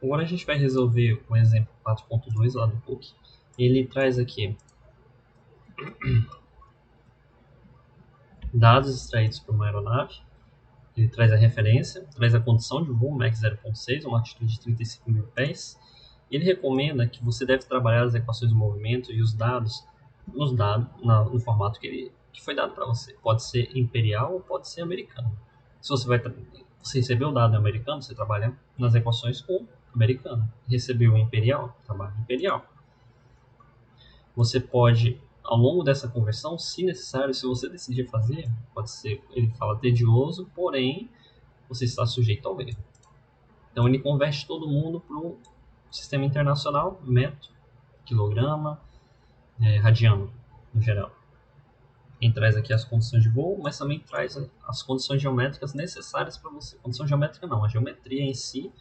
Agora a gente vai resolver o exemplo 4.2 lá do book. Ele traz aqui dados extraídos por uma aeronave. Ele traz a referência, traz a condição de voo, Mach 0.6, uma altitude de 35 mil pés. Ele recomenda que você deve trabalhar as equações do movimento e os dados no formato que foi dado para você. Pode ser imperial ou pode ser americano. Se você recebeu o dado americano, você trabalha nas equações com americano. Recebeu o imperial, trabalha imperial. Você pode, ao longo dessa conversão, se necessário, se você decidir fazer, pode ser, ele fala tedioso, porém você está sujeito ao erro. Então ele converte todo mundo para o sistema internacional, metro, quilograma, radiano, no geral. Ele traz aqui as condições de voo, mas também traz as condições geométricas necessárias para você. Condição geométrica não, a geometria em si,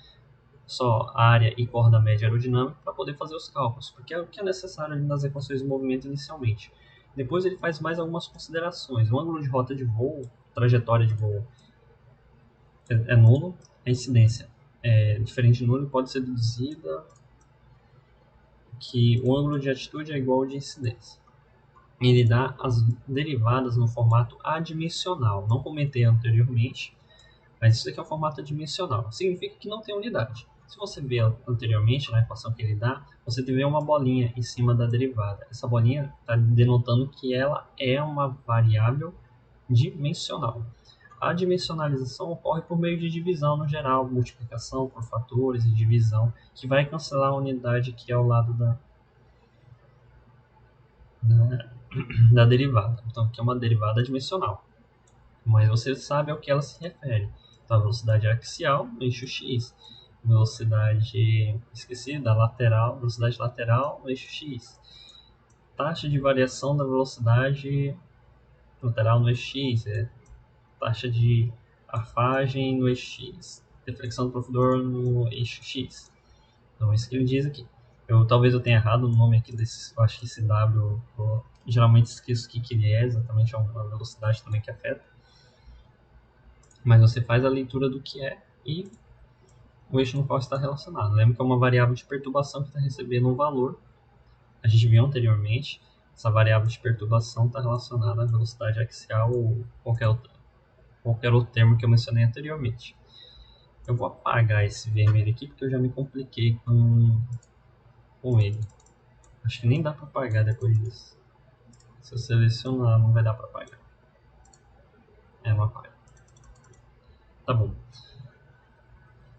só área e corda média aerodinâmica para poder fazer os cálculos, porque é o que é necessário ali nas equações de movimento inicialmente. Depois ele faz mais algumas considerações. O ângulo de rota de voo, trajetória de voo é nulo, a incidência é diferente de nulo e pode ser deduzida que o ângulo de atitude é igual ao de incidência. Ele dá as derivadas no formato adimensional. Não comentei anteriormente, mas isso aqui é o formato adimensional. Significa que não tem unidade. Se você vê anteriormente na equação que ele dá, você vê uma bolinha em cima da derivada. Essa bolinha está denotando que ela é uma variável dimensional. A dimensionalização ocorre por meio de divisão no geral, multiplicação por fatores e divisão, que vai cancelar a unidade que é ao lado da derivada. Então, aqui é uma derivada dimensional. Mas você sabe ao que ela se refere. Então, a velocidade axial no eixo x, velocidade, esqueci, da lateral, velocidade lateral no eixo x, taxa de variação da velocidade lateral no eixo x, taxa de afagem no eixo x, deflexão do professor no eixo x. Então, isso que ele diz aqui. Talvez eu tenha errado o nome aqui desse, eu acho que esse W, eu geralmente esqueço o que ele é exatamente, é uma velocidade também que afeta. Mas você faz a leitura do que é e o eixo no qual está relacionado. Lembra que é uma variável de perturbação que está recebendo um valor. A gente viu anteriormente, essa variável de perturbação está relacionada à velocidade axial ou qualquer outro termo que eu mencionei anteriormente. Eu vou apagar esse vermelho aqui porque eu já me compliquei com ele. Acho que nem dá para apagar depois disso. Se eu selecionar, não vai dar para apagar. Não apaga. Tá bom.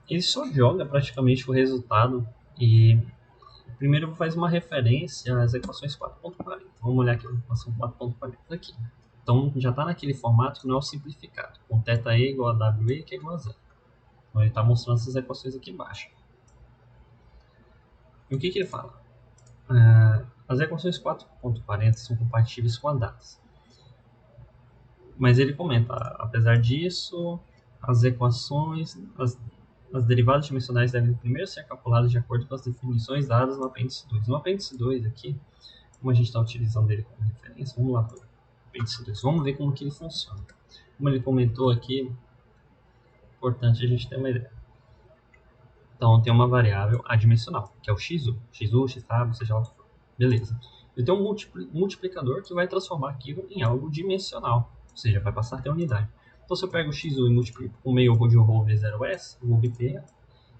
Ele só joga praticamente o resultado e primeiro faz uma referência às equações 4.40. Vamos olhar aqui a equação 4.40 aqui. Então já está naquele formato que não é o simplificado, com θe igual a WE que é igual a zero. Então ele está mostrando essas equações aqui embaixo. E o que ele fala? As equações 4.40 são compatíveis com a DAS. Mas ele comenta, apesar disso, as equações, as derivadas dimensionais devem primeiro ser calculadas de acordo com as definições dadas no apêndice 2. No apêndice 2 aqui, como a gente está utilizando ele como referência, vamos lá para o apêndice 2. Vamos ver como que ele funciona. Como ele comentou aqui, é importante a gente ter uma ideia. Então, tem uma variável adimensional, que é o xu, xw, seja lá o que for. Beleza. Eu tenho um multiplicador que vai transformar aquilo em algo dimensional, ou seja, vai passar a ter unidade. Então, se eu pego o xu e multiplico por meio de rho V0S, eu vou obter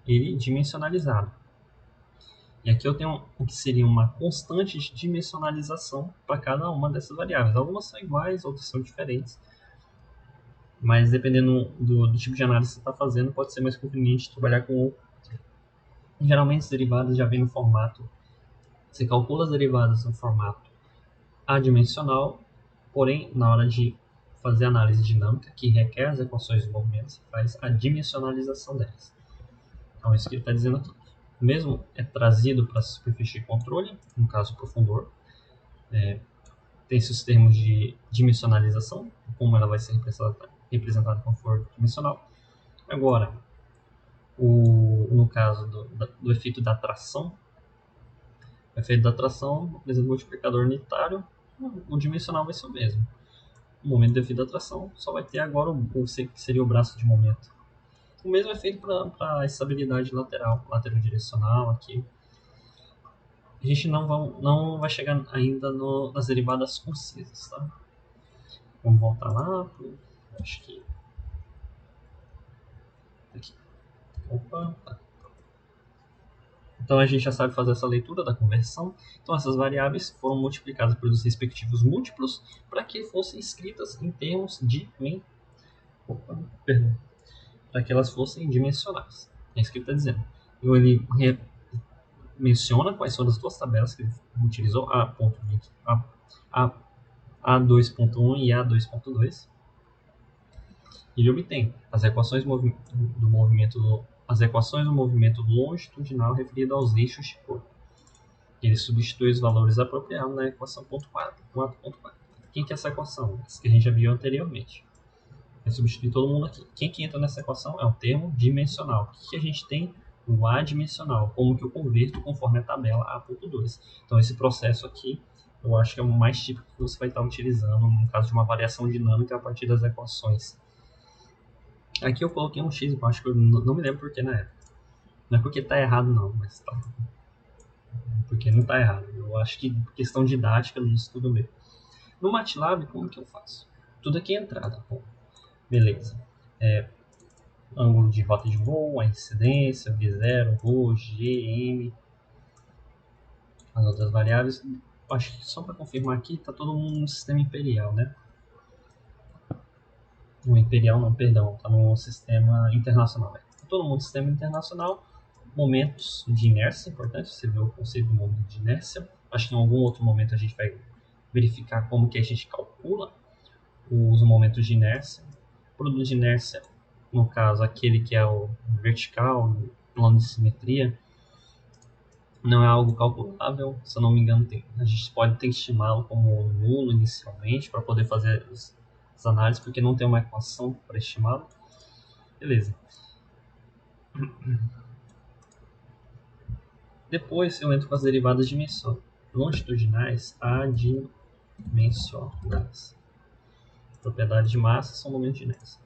ele dimensionalizado. E aqui eu tenho o que seria uma constante de dimensionalização para cada uma dessas variáveis. Algumas são iguais, outras são diferentes. Mas dependendo do tipo de análise que você está fazendo, pode ser mais conveniente trabalhar com outro. Geralmente as derivadas já vêm no formato. Você calcula as derivadas no formato adimensional, porém, na hora de fazer análise dinâmica, que requer as equações do movimento, você faz a dimensionalização delas. Então, é isso que ele está dizendo aqui. O mesmo é trazido para a superfície de controle, no caso, o profundor. Tem-se os termos de dimensionalização, como ela vai ser representada como for dimensional. Agora, no caso do efeito da tração, o efeito da tração, por exemplo, o multiplicador unitário, o dimensional vai ser o mesmo. O momento do efeito da tração só vai ter agora o que seria o braço de momento. O mesmo é feito para a estabilidade lateral direcional aqui. A gente não vai chegar ainda nas derivadas concisas, tá? Vamos voltar lá. Acho que... Aqui. Opa, tá. Então a gente já sabe fazer essa leitura da conversão. Então essas variáveis foram multiplicadas pelos respectivos múltiplos para que fossem escritas em termos para que elas fossem dimensionais. É isso que ele está dizendo. Então ele menciona quais foram as duas tabelas que ele utilizou, A2.1 e A2.2. Ele obtém as equações do movimento longitudinal referido aos eixos de corpo. Ele substitui os valores apropriados na equação 4.4. Quem que é essa equação? Essa que a gente já viu anteriormente. Vai substituir todo mundo aqui. Quem que entra nessa equação é o termo dimensional. O que a gente tem? O adimensional. Como que eu converto conforme a tabela A.2. Então esse processo aqui, eu acho que é o mais típico que você vai estar utilizando no caso de uma variação dinâmica a partir das equações. Aqui eu coloquei um x embaixo, que eu não me lembro porque na época. Não é porque está errado não, mas tá. Porque não está errado. Eu acho que questão didática disso tudo bem. No MATLAB, como que eu faço? Tudo aqui é entrada. Bom, beleza. Ângulo de rota de voo, a incidência, V0, ρ, G, M. As outras variáveis. Acho que só para confirmar aqui, está todo mundo no sistema imperial, né? No imperial não, perdão. Está no sistema internacional. Tá todo mundo no sistema internacional. Momentos de inércia, importante você ver o conceito do momento de inércia. Acho que em algum outro momento a gente vai verificar como que a gente calcula os momentos de inércia. O produto de inércia, no caso, aquele que é o vertical, o plano de simetria, não é algo calculável, se eu não me engano, a gente pode ter que estimá-lo como nulo inicialmente para poder fazer as análises, porque não tem uma equação para estimá-lo. Beleza. Depois eu entro com as derivadas longitudinais adimensionais. Propriedades de massa são momentos de inércia.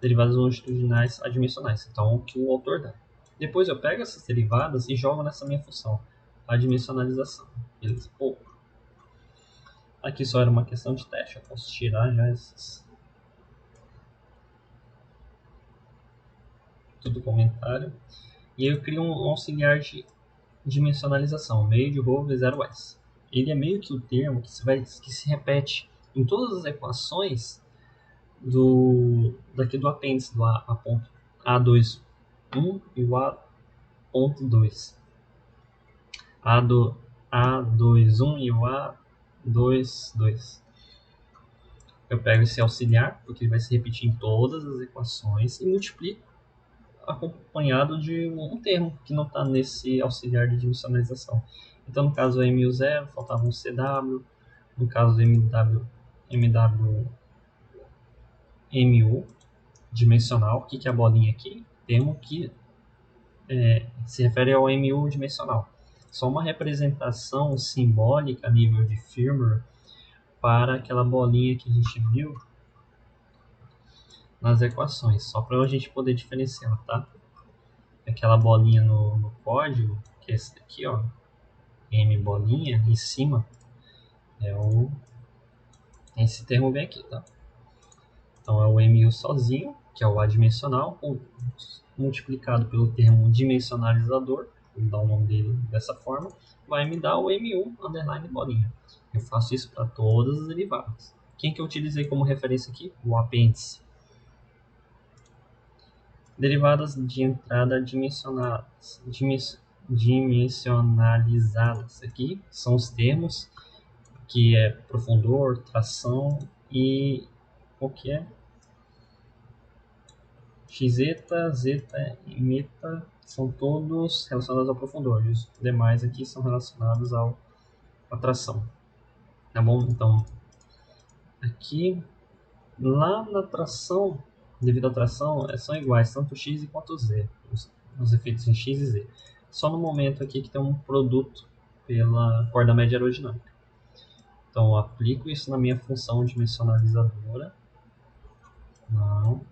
Derivadas longitudinais adimensionais. Então, o que o autor dá. Depois eu pego essas derivadas e jogo nessa minha função. Adimensionalização. Beleza. Aqui só era uma questão de teste. Eu posso tirar já esses. Tudo comentário. E aí eu crio um auxiliar de dimensionalização. Meio de ρ vezes 0s. Ele é meio que o termo que se repete em todas as equações daqui do apêndice do A2.1 e o A.2. A21 e o A22. Eu pego esse auxiliar, porque ele vai se repetir em todas as equações, e multiplico acompanhado de um termo que não está nesse auxiliar de dimensionalização. Então, no caso MU0, faltava um CW. No caso do MU dimensional, o que é a bolinha aqui? Termo que se refere ao MU dimensional. Só uma representação simbólica a nível de firmware para aquela bolinha que a gente viu nas equações, só para a gente poder diferenciar, tá? Aquela bolinha no código, que é esse daqui, ó, M bolinha, em cima, esse termo vem aqui, tá? Então é o MU sozinho, que é o adimensional, multiplicado pelo termo dimensionalizador, vou dar o nome dele dessa forma, vai me dar o MU underline bolinha. Eu faço isso para todas as derivadas. Quem que eu utilizei como referência aqui? O apêndice. Derivadas de entrada dimensionalizadas. Aqui são os termos que é profundor, tração e o que é? Xeta, zeta e meta são todos relacionados ao profundor. E os demais aqui são relacionados à tração. Tá bom? Então, aqui, lá na tração, devido à tração, são iguais, tanto x quanto z. Os efeitos em x e z. Só no momento aqui que tem um produto pela corda média aerodinâmica. Então, eu aplico isso na minha função dimensionalizadora. Não.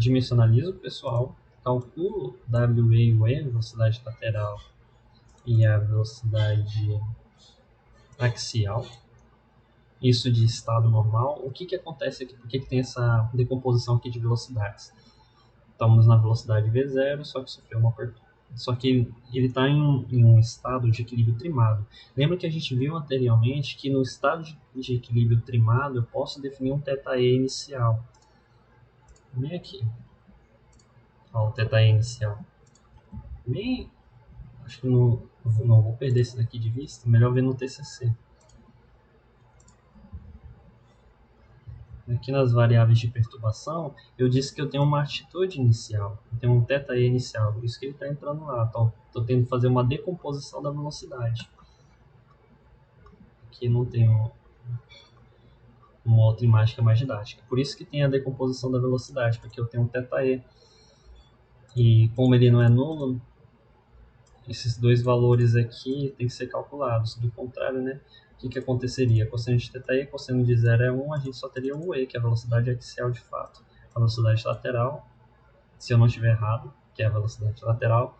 dimensionalizo o pessoal, calculo WE e o E, velocidade lateral e a velocidade axial, isso de estado normal. O que acontece aqui? Por que tem essa decomposição aqui de velocidades? Estamos na velocidade V0, só que sofreu uma apertura. Só que ele está em um estado de equilíbrio trimado. Lembra que a gente viu anteriormente que no estado de equilíbrio trimado eu posso definir um θe inicial. Bem aqui. Ó, o θe inicial. Bem, acho que não vou perder esse daqui de vista. Melhor ver no TCC. Aqui nas variáveis de perturbação, eu disse que eu tenho uma atitude inicial, eu tenho um θe inicial, por isso que ele está entrando lá. Estou tendo que fazer uma decomposição da velocidade. Aqui não tenho uma outra imagem que é mais didática. Por isso que tem a decomposição da velocidade, porque eu tenho um θe. E como ele não é nulo, esses dois valores aqui tem que ser calculados. Do contrário, né? O que aconteceria? Cosseno de θe, cosseno de 0 é 1, a gente só teria o E, que é a velocidade axial de fato. A velocidade lateral, se eu não estiver errado, que é a velocidade lateral,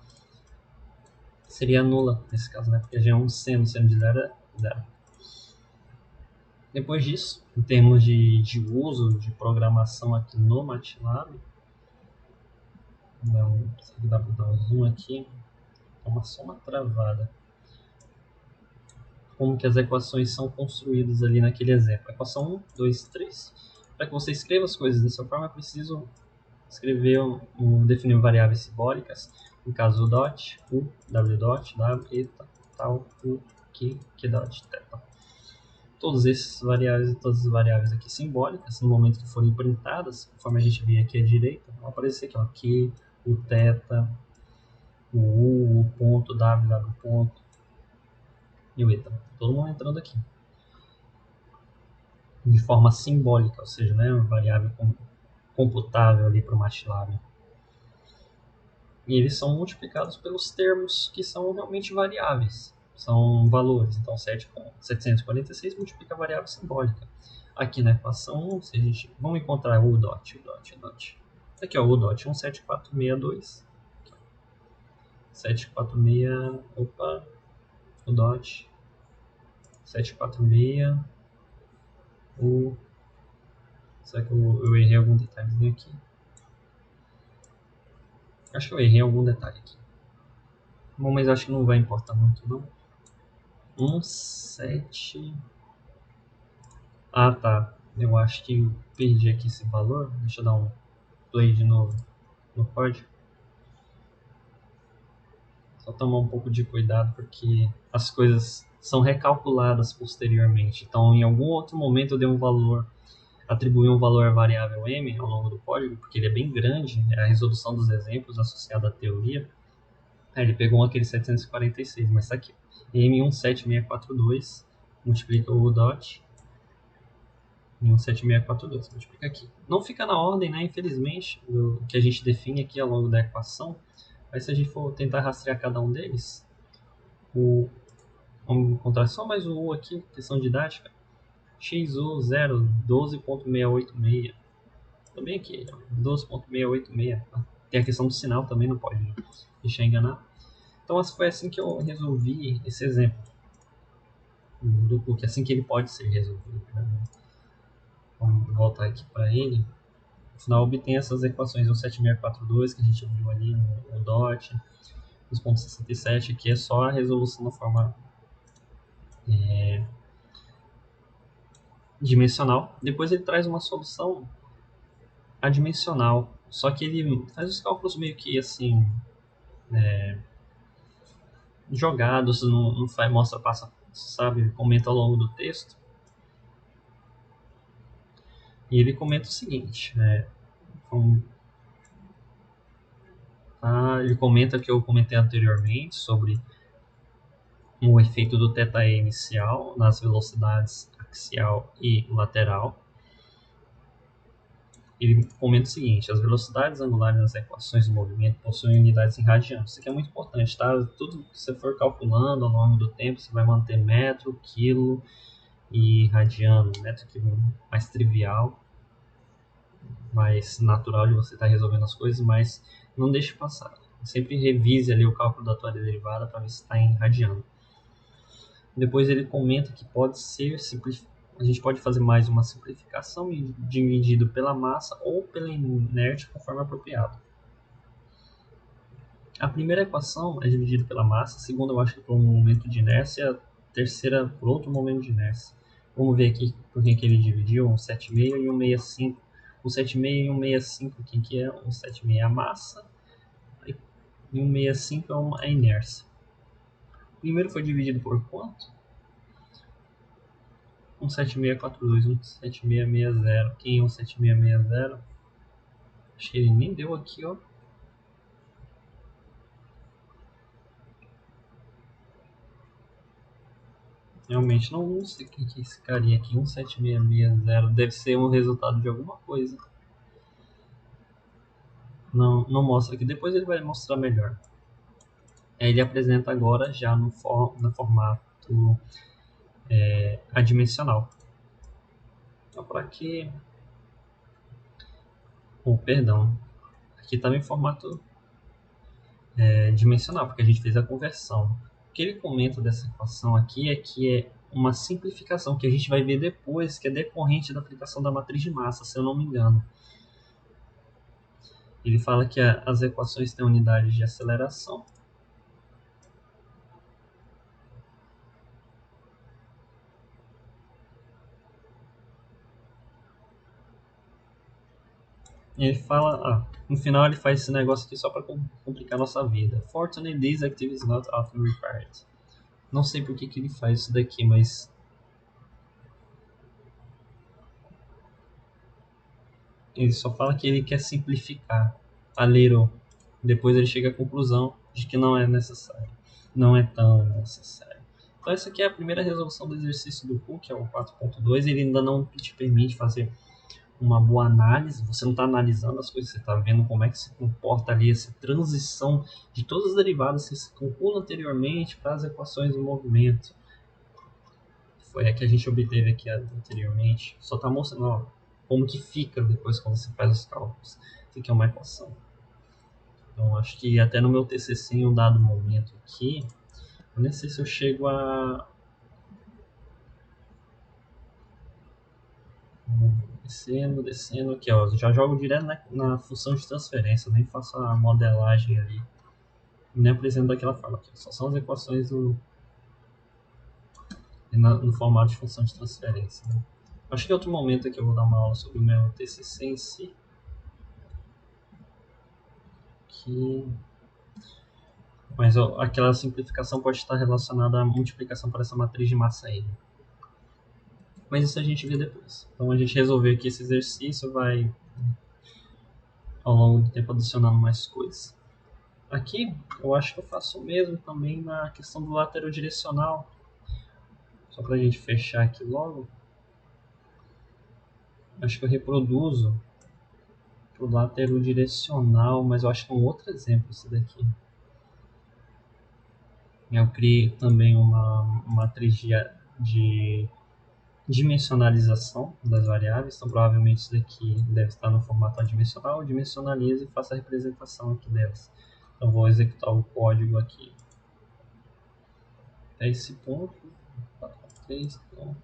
seria nula nesse caso, né? Porque já é um seno de 0 é 0. Depois disso, em termos de uso de programação aqui no MATLAB, dá para dar um zoom aqui, toma só uma travada. Como que as equações são construídas ali naquele exemplo. Equação 1, 2, 3. Para que você escreva as coisas dessa forma, é preciso escrever definir variáveis simbólicas. No caso, o dot, u, w dot, w, eta, tal, u, q dot, θ. Todas essas variáveis aqui simbólicas, no momento que forem printadas, conforme a gente vê aqui à direita, vão aparecer aqui, ó, q, o θ, o u, o ponto, w ponto e o eta. Todo mundo entrando aqui de forma simbólica, ou seja, né, uma variável computável ali para o MATLAB. E eles são multiplicados pelos termos que são realmente variáveis, são valores. Então 746 multiplica a variável simbólica. Aqui na equação 1, se a gente, vamos encontrar o dot. Aqui ó, o dot 17462. 746, opa, o dot 746, será que eu errei algum detalhezinho aqui? Acho que eu errei algum detalhe aqui. Bom, mas acho que não vai importar muito não. 17. Ah, tá. Eu acho que eu perdi aqui esse valor. Deixa eu dar um play de novo no código. Só tomar um pouco de cuidado porque as coisas são recalculadas posteriormente. Então, em algum outro momento eu dei um valor, atribuí um valor à variável m ao longo do código, porque ele é bem grande, é a resolução dos exemplos associada à teoria. Aí ele pegou aquele 746, mas tá aqui. M17642 multiplica o dot em 17642, multiplica aqui. Não fica na ordem, né, infelizmente, do que a gente define aqui ao longo da equação, mas se a gente for tentar rastrear cada um deles, vamos encontrar só mais o U aqui, questão didática, XU0, 12.686, também aqui, 12.686, tem a questão do sinal também, não pode deixar enganar. Então foi assim que eu resolvi esse exemplo do PUC, assim que ele pode ser resolvido. Vamos voltar aqui para ele. No final obtém essas equações 17642 que a gente viu ali no DOT, 2.67, que é só a resolução na forma dimensional. Depois ele traz uma solução adimensional, só que ele faz os cálculos meio que assim jogados, não faz, mostra passo a passo, sabe? Ele comenta ao longo do texto. E ele comenta o seguinte, ele comenta que eu comentei anteriormente sobre o efeito do θe inicial nas velocidades axial e lateral. Ele comenta o seguinte: as velocidades angulares nas equações do movimento possuem unidades em radianos. Isso aqui é muito importante, tá? Tudo que você for calculando ao longo do tempo, você vai manter metro, quilo e radiano, metro que é mais trivial. mais natural de você estar resolvendo as coisas, mas não deixe passar. Sempre revise ali o cálculo da tua derivada para ver se está irradiando. Depois ele comenta que pode ser a gente pode fazer mais uma simplificação dividido pela massa ou pela inércia conforme apropriado. A primeira equação é dividida pela massa, a segunda eu acho que por um momento de inércia, a terceira por outro momento de inércia. Vamos ver aqui por que ele dividiu, um 7,5 e um 65. Um 7,5 e um 65, quem que é? Um 7,5 é a massa e um 65 é a inércia. O primeiro foi dividido por quanto? Um 7642, um 7660. Quem é um 7660? Acho que ele nem deu aqui, ó. Realmente não sei quem que é esse carinha aqui, 17660. Deve ser um resultado de alguma coisa. Não mostra aqui, depois ele vai mostrar melhor. Ele apresenta agora já no formato adimensional. Então, para aqui. Perdão. Aqui estava em formato dimensional, porque a gente fez a conversão. O que ele comenta dessa equação aqui é que é uma simplificação que a gente vai ver depois, que é decorrente da aplicação da matriz de massa, se eu não me engano. Ele fala que as equações têm unidades de aceleração. E ele fala, no final ele faz esse negócio aqui só para complicar a nossa vida. Fortunately, this activity is not often required. Não sei por que ele faz isso daqui, mas ele só fala que ele quer simplificar a little. Depois ele chega à conclusão de que não é necessário. Não é tão necessário. Então essa aqui é a primeira resolução do exercício do Cook, que é o 4.2. Ele ainda não te permite fazer uma boa análise. Você não está analisando as coisas, você está vendo como é que se comporta ali essa transição de todas as derivadas que se calculam anteriormente para as equações do movimento. Foi a que a gente obteve aqui anteriormente. Só está mostrando, ó, como que fica depois quando você faz os cálculos. Isso aqui é uma equação. Então, acho que até no meu TCC, em um dado momento aqui, eu nem sei se eu chego a... Descendo aqui, ó. Já jogo direto na função de transferência, nem faço a modelagem ali. Nem apresento daquela forma aqui. Só são as equações no formato de função de transferência. Né? Acho que em outro momento aqui eu vou dar uma aula sobre o meu TCC em si. Mas aquela simplificação pode estar relacionada à multiplicação para essa matriz de massa aí. Mas isso a gente vê depois. Então a gente resolveu aqui esse exercício, vai ao longo do tempo adicionando mais coisas. Aqui eu acho que eu faço o mesmo também na questão do laterodirecional. Só para a gente fechar aqui logo. Acho que eu reproduzo para o laterodirecional, mas eu acho que é um outro exemplo esse daqui. Eu criei também uma matriz de dimensionalização das variáveis, então provavelmente isso daqui deve estar no formato adimensional, eu dimensionalizo e faço a representação aqui delas. Então vou executar o código aqui até esse ponto, 4.3, então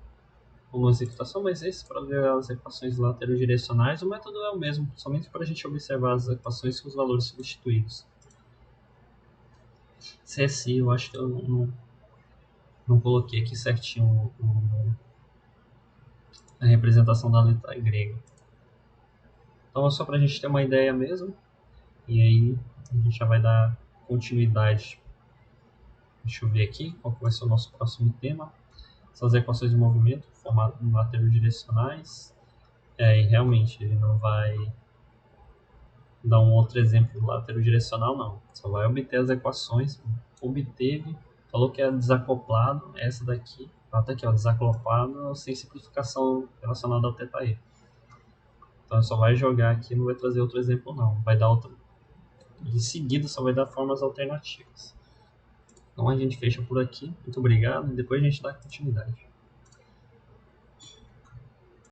uma executação, mas esse para ver as equações laterodirecionais, o método é o mesmo, somente para a gente observar as equações com os valores substituídos. CSI, eu acho que eu não coloquei aqui certinho a representação da letra grega. Então é só para a gente ter uma ideia mesmo. E aí a gente já vai dar continuidade. Deixa eu ver aqui qual vai ser o nosso próximo tema. São as equações de movimento, formato em laterodirecionais. E realmente ele não vai dar um outro exemplo laterodirecional, não. Só vai obter as equações. Obteve, falou que é desacoplado, essa daqui. Tá aqui, ó, desacoplado sem simplificação relacionada ao θe. Então só vai jogar aqui, não vai trazer outro exemplo, não. Vai dar outro. Em seguida só vai dar formas alternativas. Então a gente fecha por aqui. Muito obrigado e depois a gente dá continuidade.